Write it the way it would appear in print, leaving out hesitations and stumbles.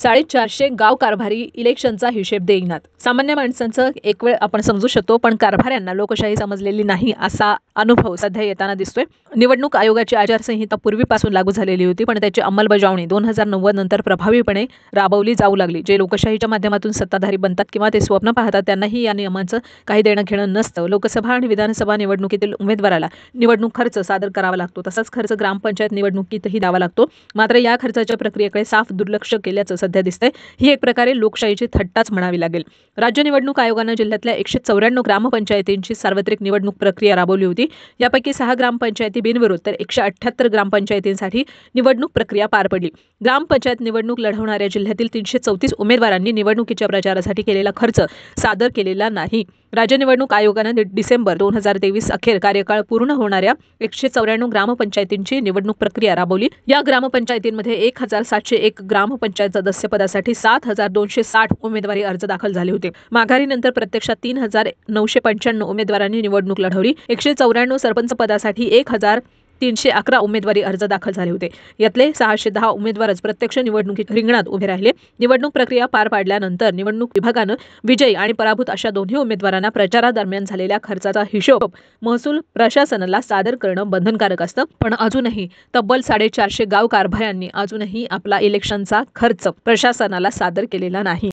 450 गाव कारभारी इलेक्शनचा हिशेब देईनात. सामान्य माणसांचं एक वेळ आपण समजू शकतो, पण कारभाऱ्यांना लोकशाही समजलेली नाही असा अनुभव सध्या येताना दिसतोय. निवडणूक आयोगाची आचारसंहिता पूर्वीपासून लागू झालेली होती, पण त्याची अंमलबजावणी 2090 नंतर प्रभावीपणे राबवली जाऊ लागली. जे लोकशाहीच्या माध्यमातून सत्ताधारी बनतात किंवा ते स्वप्न पाहतात त्यांनाही या नियमांचं काही देणं घेणं नसतं. लोकसभा आणि विधानसभा निवडणुकीतील उमेदवाराला निवडणूक खर्च सादर करावा लागतो. तसाच खर्च ग्रामपंचायत निवडणुकीतही द्यावा लागतो. मात्र या खर्चाच्या प्रक्रियेकडे साफ दुर्लक्ष केल्याचं सध्या दिसतंय. ही एक प्रकारे लोकशाहीची थट्टाच म्हणावी लागेल. राज्य निवडणूक आयोगानं जिल्ह्यातल्या 194 ग्रामपंचायतींची सार्वत्रिक निवडणूक प्रक्रिया राबवली होती. यापैकी 6 ग्रामपंचायती बिनविरोध तर 178 ग्रामपंचायतींसाठी निवडणूक प्रक्रिया पार पडली. ग्रामपंचायत निवडणूक लढवणाऱ्या जिल्ह्यातील 334 उमेदवारांनी निवडणुकीच्या प्रचारासाठी केलेला खर्च सादर केलेला नाही. राज्य निवडणूक आयोगानं डिसेंबर 2023 अखेर कार्यकाळ पूर्ण होणाऱ्या 194 ग्रामपंचायतींची निवडणूक प्रक्रिया राबवली. या ग्रामपंचायतींमध्ये 1701 ग्रामपंचायत सदस्यपदासाठी 7260 उमेदवारी अर्ज दाखल झाले होते. माघारीनंतर प्रत्यक्षात 3995 उमेदवारांनी निवडणूक लढवली. 194 सरपंच पदासाठी 1311 उमेदवारी अर्ज दाखल झाले होते. यातले 610 उमेदवारच प्रत्यक्ष निवडणुकीत रिंगणात उभे राहिले. निवडणूक प्रक्रिया पार पाडल्यानंतर निवडणूक विभागानं विजयी आणि पराभूत अशा दोन्ही उमेदवारांना प्रचारादरम्यान झालेल्या खर्चाचा हिशोब महसूल प्रशासनाला सादर करणं बंधनकारक असतं. पण अजूनही तब्बल 450 गाव कारभाऱ्यांनी अजूनही आपला इलेक्शनचा खर्च प्रशासनाला सादर केलेला नाही.